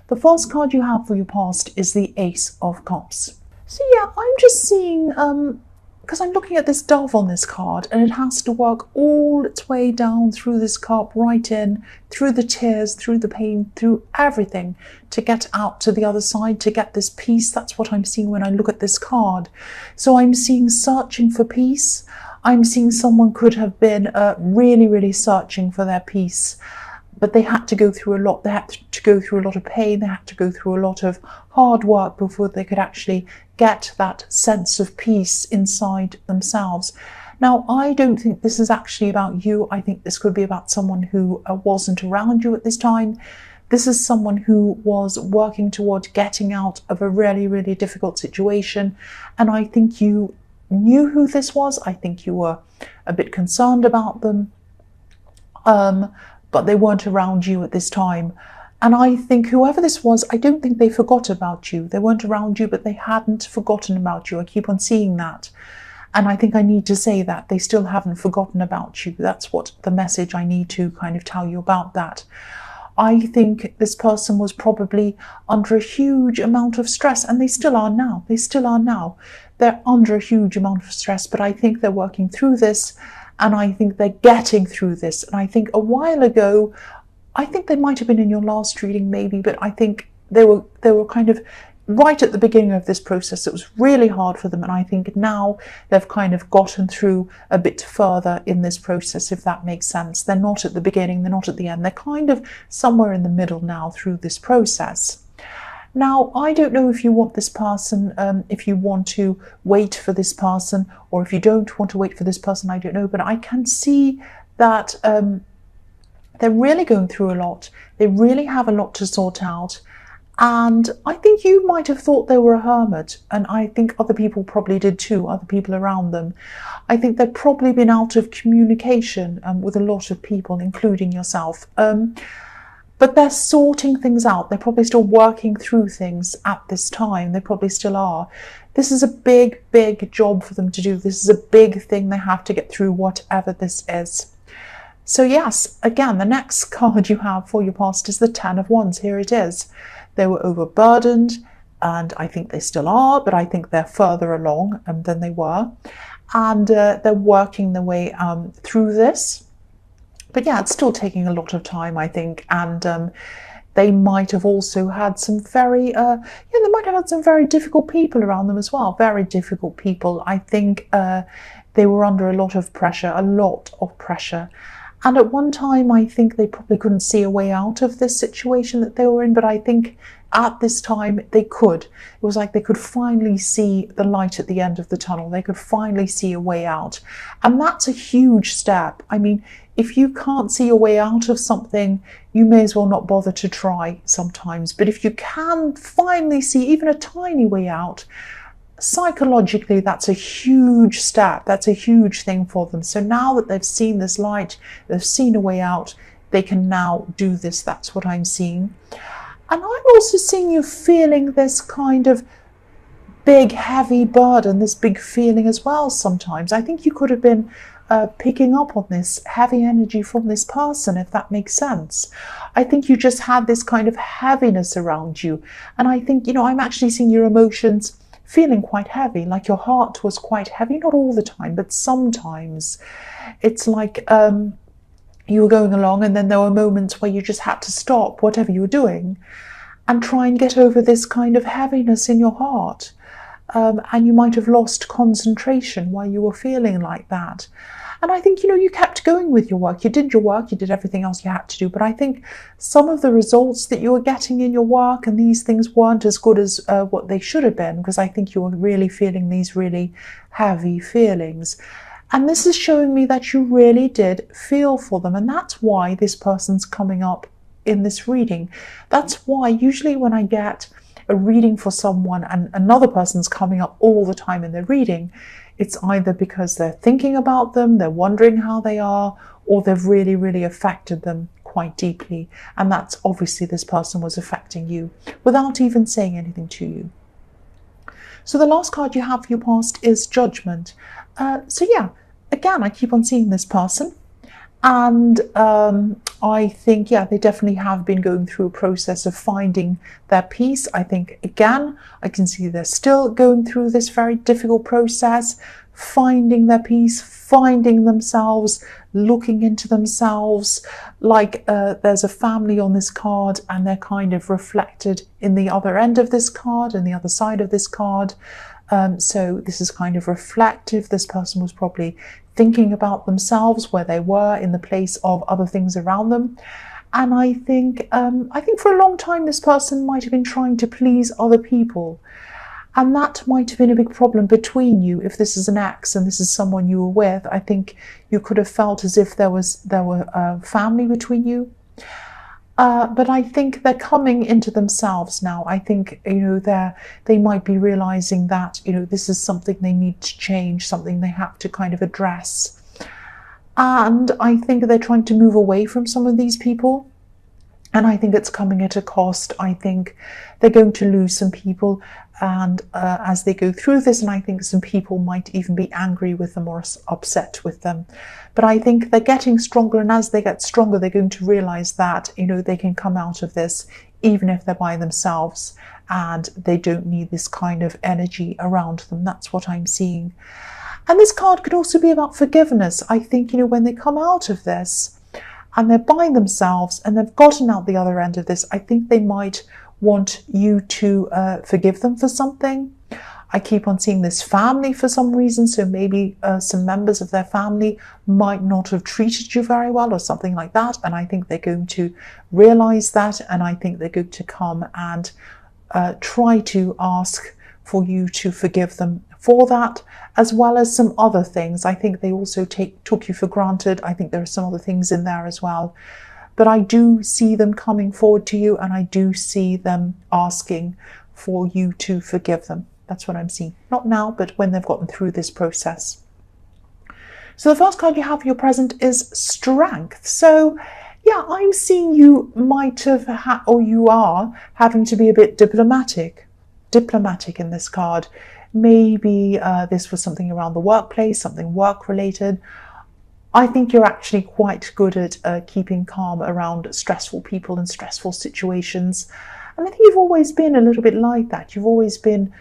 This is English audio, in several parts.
The first card you have for your past is the Ace of Cups. So yeah, I'm just seeing, because I'm looking at this dove on this card, and it has to work all its way down through this cup, right in, through the tears, through the pain, through everything, to get out to the other side, to get this peace. That's what I'm seeing when I look at this card. So I'm seeing searching for peace. I'm seeing someone could have been really, really searching for their peace, but they had to go through a lot. They had to go through a lot of pain. They had to go through a lot of hard work before they could actually get that sense of peace inside themselves. Now, I don't think this is actually about you. I think this could be about someone who wasn't around you at this time. This is someone who was working toward getting out of a really, really difficult situation. And I think you knew who this was. I think you were a bit concerned about them, but they weren't around you at this time. And I think whoever this was, I don't think they forgot about you. They weren't around you, but they hadn't forgotten about you. I keep on seeing that. And I think I need to say that they still haven't forgotten about you. That's what the message I need to kind of tell you about that. I think this person was probably under a huge amount of stress, and they still are now. They still are now. They're under a huge amount of stress, but I think they're working through this, and I think they're getting through this. And I think a while ago, I think they might have been in your last reading maybe, but I think they were kind of right at the beginning of this process. It was really hard for them, and I think now they've kind of gotten through a bit further in this process, if that makes sense. They're not at the beginning, they're not at the end. They're kind of somewhere in the middle now through this process. Now, I don't know if you want this person, if you want to wait for this person, or if you don't want to wait for this person, I don't know. But I can see that they're really going through a lot. They really have a lot to sort out. And I think you might have thought they were a hermit, and I think other people probably did too, other people around them. I think they've probably been out of communication with a lot of people, including yourself. But they're sorting things out. They're probably still working through things at this time. They probably still are. This is a big, big job for them to do. This is a big thing they have to get through, whatever this is. So yes, again, the next card you have for your past is the Ten of Wands. Here it is. They were overburdened, and I think they still are, but I think they're further along than they were. And they're working their way through this. But yeah, it's still taking a lot of time, I think. And they might have also had some very, they might have had some very difficult people around them as well. Very difficult people. I think they were under a lot of pressure, And at one time, I think they probably couldn't see a way out of this situation that they were in, but I think at this time they could. It was like they could finally see the light at the end of the tunnel. They could finally see a way out. And that's a huge step. I mean, if you can't see a way out of something, you may as well not bother to try sometimes. But if you can finally see even a tiny way out, psychologically, that's a huge step. That's a huge thing for them. So now that they've seen this light, they've seen a way out, they can now do this. That's what I'm seeing. And I'm also seeing you feeling this kind of big, heavy burden, this big feeling as well sometimes. I think you could have been picking up on this heavy energy from this person, if that makes sense. I think you just had this kind of heaviness around you. And I think, I'm actually seeing your emotions feeling quite heavy, like your heart was quite heavy, not all the time, but sometimes. It's like you were going along, and then there were moments where you just had to stop whatever you were doing and try and get over this kind of heaviness in your heart. And you might have lost concentration while you were feeling like that. And I think, you kept going with your work. You did your work, you did everything else you had to do. But I think some of the results that you were getting in your work and these things weren't as good as what they should have been, because I think you were really feeling these really heavy feelings. And this is showing me that you really did feel for them. And that's why this person's coming up in this reading. That's why usually when I get a reading for someone and another person's coming up all the time in their reading, it's either because they're thinking about them, they're wondering how they are, or they've really, really affected them quite deeply. And that's obviously this person was affecting you without even saying anything to you. So the last card you have for your past is Judgment. So yeah, again, I keep on seeing this person. And I think, yeah, they definitely have been going through a process of finding their peace. I think, again, I can see they're still going through this very difficult process, finding their peace, finding themselves, looking into themselves. Like there's a family on this card, and they're kind of reflected in the other end of this card and the other side of this card. So this is kind of reflective. This person was probably thinking about themselves, where they were in the place of other things around them. And I think for a long time this person might have been trying to please other people, and that might have been a big problem between you. If this is an ex and this is someone you were with, I think you could have felt as if there were a family between you. But I think they're coming into themselves now. I think, they might be realizing that, this is something they need to change, something they have to kind of address. And I think they're trying to move away from some of these people. And I think it's coming at a cost. I think they're going to lose some people, and as they go through this, and I think some people might even be angry with them or upset with them. But I think they're getting stronger, and as they get stronger, they're going to realize that, they can come out of this even if they're by themselves, and they don't need this kind of energy around them. That's what I'm seeing. And this card could also be about forgiveness. I think, when they come out of this, and they're by themselves and they've gotten out the other end of this, I think they might want you to forgive them for something. I keep on seeing this family for some reason, so maybe some members of their family might not have treated you very well or something like that, and I think they're going to realize that, and I think they're going to come and try to ask for you to forgive them for that, as well as some other things. I think they also took you for granted. I think there are some other things in there as well. But I do see them coming forward to you, and I do see them asking for you to forgive them. That's what I'm seeing. Not now, but when they've gotten through this process. So the first card you have for your present is Strength. So yeah, I'm seeing you might have or you are having to be a bit diplomatic in this card. Maybe this was something around the workplace, something work related. I think you're actually quite good at keeping calm around stressful people and stressful situations. And I think you've always been a little bit like that. You've always been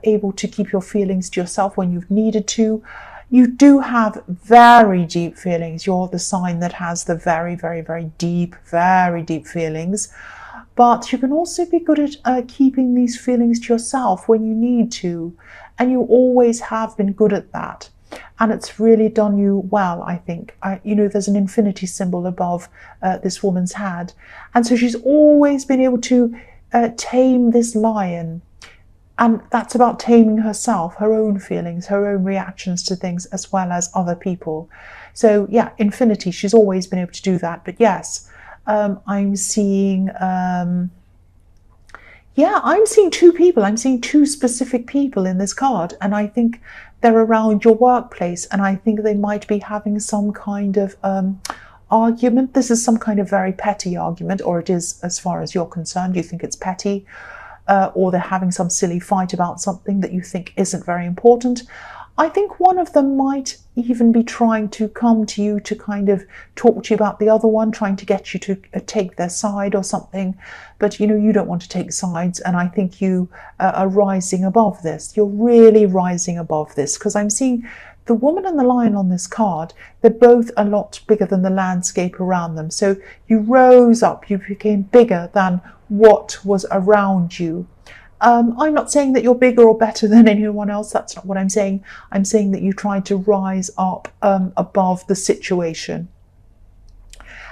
able to keep your feelings to yourself when you've needed to. You do have very deep feelings. You're the sign that has the very, very, very deep feelings. But you can also be good at keeping these feelings to yourself when you need to. And you always have been good at that. And it's really done you well, I think. There's an infinity symbol above this woman's head. And so she's always been able to tame this lion. And that's about taming herself, her own feelings, her own reactions to things, as well as other people. So yeah, infinity, she's always been able to do that. But yes, I'm seeing two people. I'm seeing two specific people in this card, and I think they're around your workplace, and I think they might be having some kind of argument. This is some kind of very petty argument, or it is as far as you're concerned. You think it's petty, or they're having some silly fight about something that you think isn't very important. I think one of them might even be trying to come to you to kind of talk to you about the other one, trying to get you to take their side or something. But, you don't want to take sides. And I think you are rising above this. You're really rising above this, because I'm seeing the woman and the lion on this card. They're both a lot bigger than the landscape around them. So you rose up, you became bigger than what was around you. I'm not saying that you're bigger or better than anyone else. That's not what I'm saying. I'm saying that you tried to rise up above the situation.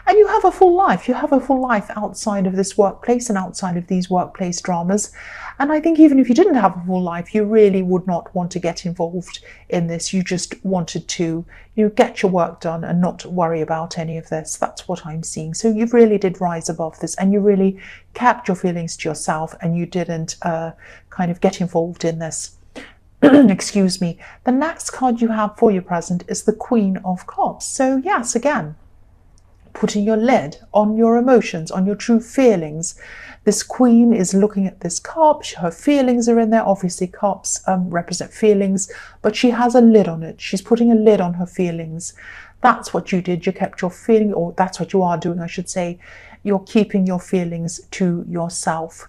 And you have a full life. You have a full life outside of this workplace and outside of these workplace dramas. And I think even if you didn't have a full life, you really would not want to get involved in this. You just wanted to, get your work done and not worry about any of this. That's what I'm seeing. So you really did rise above this, and you really kept your feelings to yourself, and you didn't kind of get involved in this. Excuse me. The next card you have for your present is the Queen of Cups. So yes, again, putting your lid on your emotions, on your true feelings. This queen is looking at this cup. Her feelings are in there. Obviously, cups represent feelings, but she has a lid on it. She's putting a lid on her feelings. That's what you did. You kept your feeling, or that's what you are doing, I should say. You're keeping your feelings to yourself.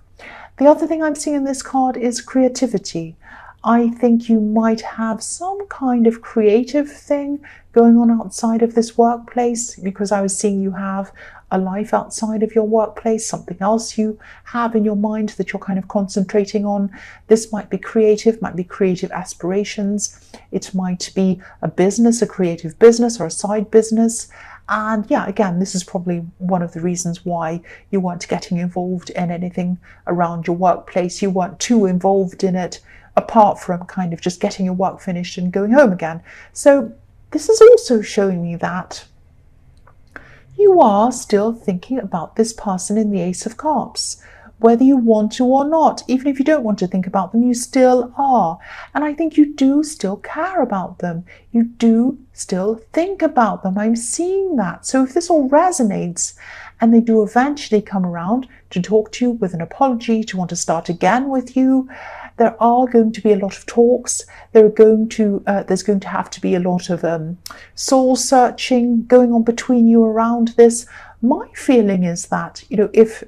The other thing I'm seeing in this card is creativity. I think you might have some kind of creative thing going on outside of this workplace, because I was seeing you have a life outside of your workplace, something else you have in your mind that you're kind of concentrating on. This might be creative aspirations. It might be a business, a creative business or a side business. And yeah, again, this is probably one of the reasons why you weren't getting involved in anything around your workplace. You weren't too involved in it, apart from kind of just getting your work finished and going home again. So this is also showing me that you are still thinking about this person in the Ace of Cups, whether you want to or not. Even if you don't want to think about them, you still are. And I think you do still care about them. You do still think about them. I'm seeing that. So if this all resonates and they do eventually come around to talk to you with an apology, to want to start again with you, there are going to be a lot of talks. There's going to have to be a lot of soul searching going on between you around this. My feeling is that, if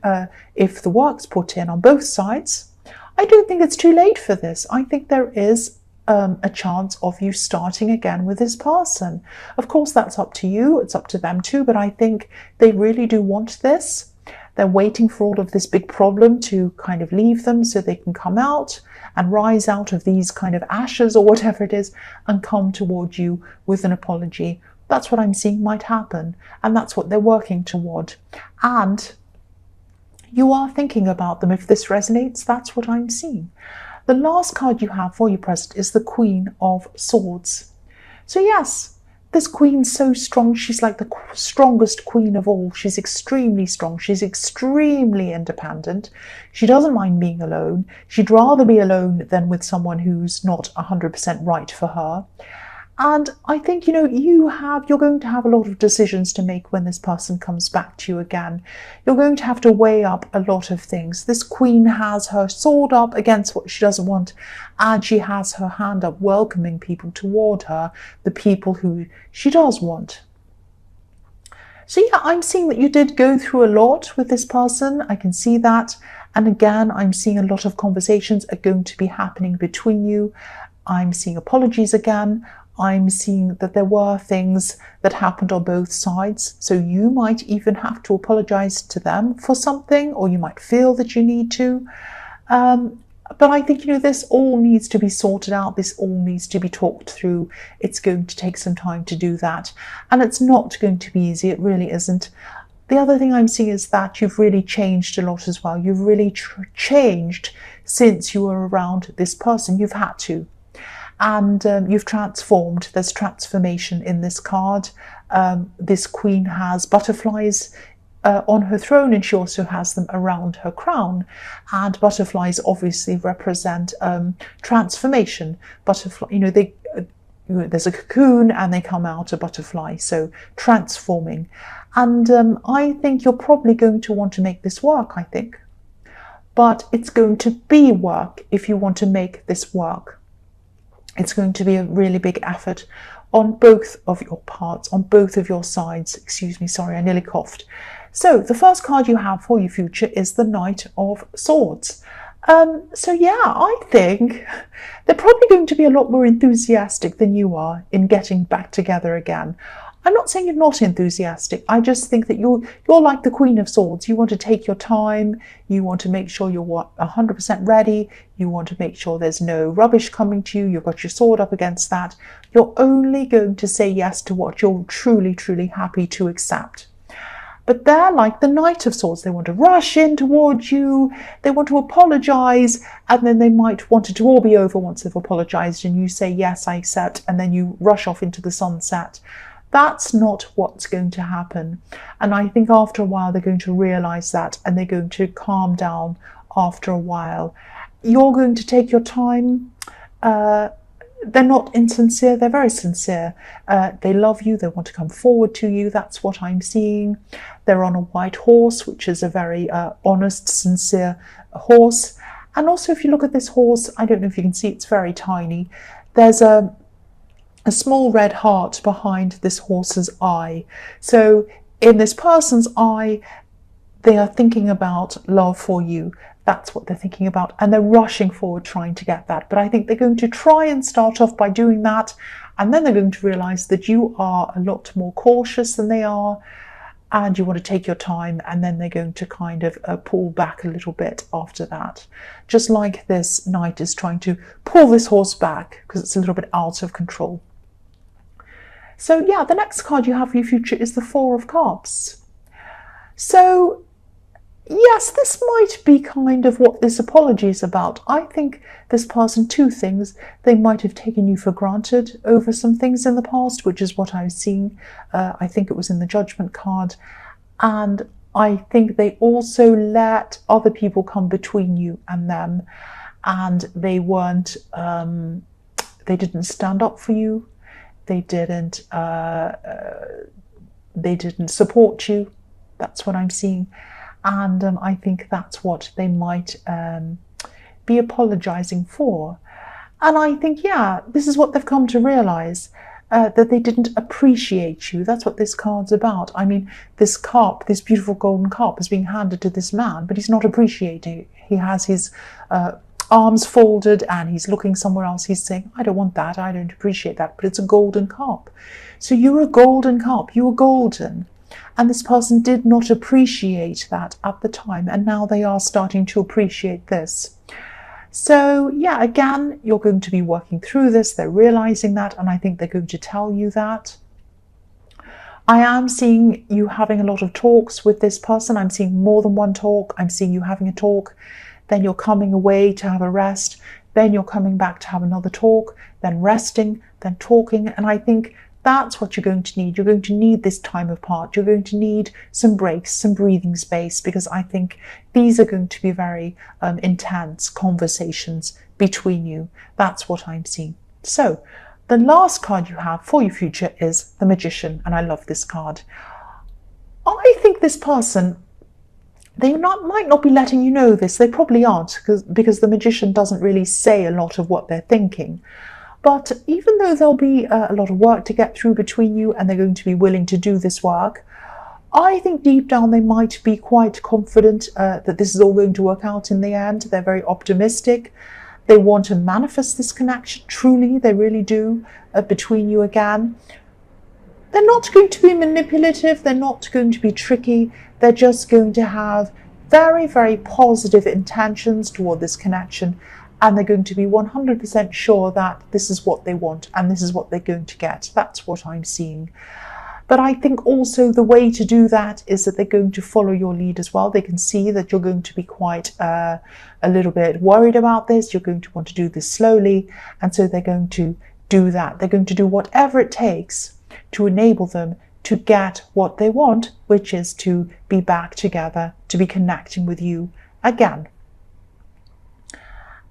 the work's put in on both sides, I don't think it's too late for this. I think there is a chance of you starting again with this person. Of course, that's up to you. It's up to them too. But I think they really do want this. They're waiting for all of this big problem to kind of leave them so they can come out and rise out of these kind of ashes or whatever it is and come towards you with an apology. That's what I'm seeing might happen, and that's what they're working toward. And you are thinking about them. If this resonates, that's what I'm seeing. The last card you have for your present is the Queen of Swords. So yes, this queen's so strong. She's like the strongest queen of all. She's extremely strong. She's extremely independent. She doesn't mind being alone. She'd rather be alone than with someone who's not 100% right for her. And I think, you're going to have a lot of decisions to make when this person comes back to you again. You're going to have to weigh up a lot of things. This queen has her sword up against what she doesn't want, and she has her hand up welcoming people toward her, the people who she does want. So yeah, I'm seeing that you did go through a lot with this person. I can see that. And again, I'm seeing a lot of conversations are going to be happening between you. I'm seeing apologies again. I'm seeing that there were things that happened on both sides. So you might even have to apologize to them for something, or you might feel that you need to. But I think, this all needs to be sorted out. This all needs to be talked through. It's going to take some time to do that. And it's not going to be easy. It really isn't. The other thing I'm seeing is that you've really changed a lot as well. You've really changed since you were around this person. You've had to. And you've transformed. There's transformation in this card. This queen has butterflies on her throne, and she also has them around her crown. And butterflies obviously represent transformation. Butterfly, there's a cocoon and they come out a butterfly, so transforming. And I think you're probably going to want to make this work, I think. But it's going to be work if you want to make this work. It's going to be a really big effort on both of your parts, on both of your sides. Excuse me, sorry, I nearly coughed. So the first card you have for your future is the Knight of Swords. So yeah, I think they're probably going to be a lot more enthusiastic than you are in getting back together again. I'm not saying you're not enthusiastic. I just think that you're like the Queen of Swords. You want to take your time. You want to make sure you're 100% ready. You want to make sure there's no rubbish coming to you. You've got your sword up against that. You're only going to say yes to what you're truly, truly happy to accept. But they're like the Knight of Swords. They want to rush in towards you. They want to apologize. And then they might want it to all be over once they've apologized. And you say, yes, I accept. And then you rush off into the sunset. That's not what's going to happen. And I think after a while, they're going to realize that, and they're going to calm down after a while. You're going to take your time. They're not insincere. They're very sincere. They love you. They want to come forward to you. That's what I'm seeing. They're on a white horse, which is a very honest, sincere horse. And also, if you look at this horse, I don't know if you can see, it's very tiny. There's a a small red heart behind this horse's eye. So in this person's eye, they are thinking about love for you. That's what they're thinking about, and they're rushing forward trying to get that. But I think they're going to try and start off by doing that, and then they're going to realize that you are a lot more cautious than they are, and you want to take your time, and then they're going to kind of pull back a little bit after that. Just like this knight is trying to pull this horse back because it's a little bit out of control. So yeah, the next card you have for your future is the Four of Cups. So yes, this might be kind of what this apology is about. I think this person, two things. They might have taken you for granted over some things in the past, which is what I was seeing. I think it was in the Judgment card. And I think they also let other people come between you and them. And they weren't, they didn't stand up for you. They didn't support you. That's what I'm seeing. And I think that's what they might be apologizing for. And I think, yeah, this is what they've come to realize, that they didn't appreciate you. That's what this card's about. I mean, this cup, this beautiful golden cup, is being handed to this man, but he's not appreciating it. He has his arms folded and he's looking somewhere else. He's saying, I don't want that. I don't appreciate that. But it's a golden cup. So you're a golden cup. You were golden. And this person did not appreciate that at the time, and now they are starting to appreciate this. So yeah, again, you're going to be working through this. They're realizing that, and I think they're going to tell you that. I am seeing you having a lot of talks with this person. I'm seeing more than one talk. I'm seeing you having a talk, then you're coming away to have a rest, then you're coming back to have another talk, then resting, then talking, and I think that's what you're going to need. You're going to need this time apart. You're going to need some breaks, some breathing space, because I think these are going to be very intense conversations between you. That's what I'm seeing. So the last card you have for your future is the Magician, and I love this card. I think this person, they might not be letting you know this. They probably aren't, because the Magician doesn't really say a lot of what they're thinking. But even though there'll be a lot of work to get through between you, and they're going to be willing to do this work, I think deep down they might be quite confident that this is all going to work out in the end. They're very optimistic. They want to manifest this connection, truly, they really do, between you again. They're not going to be manipulative. They're not going to be tricky. They're just going to have very, very positive intentions toward this connection. And they're going to be 100% sure that this is what they want and this is what they're going to get. That's what I'm seeing. But I think also the way to do that is that they're going to follow your lead as well. They can see that you're going to be quite a little bit worried about this. You're going to want to do this slowly. And so they're going to do that. They're going to do whatever it takes to enable them to get what they want, which is to be back together, to be connecting with you again.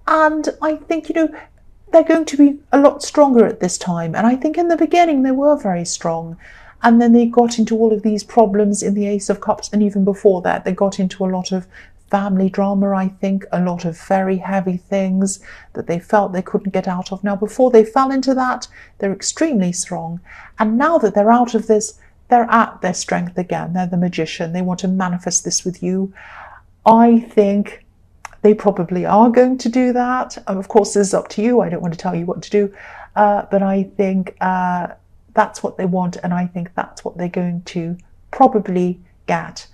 And I think, they're going to be a lot stronger at this time. And I think in the beginning they were very strong. And then they got into all of these problems in the Ace of Cups. And even before that, they got into a lot of family drama, I think, a lot of very heavy things that they felt they couldn't get out of. Now, before they fell into that, they're extremely strong. And now that they're out of this, they're at their strength again. They're the Magician. They want to manifest this with you. I think they probably are going to do that. Of course, this is up to you. I don't want to tell you what to do. But I think that's what they want. And I think that's what they're going to probably get.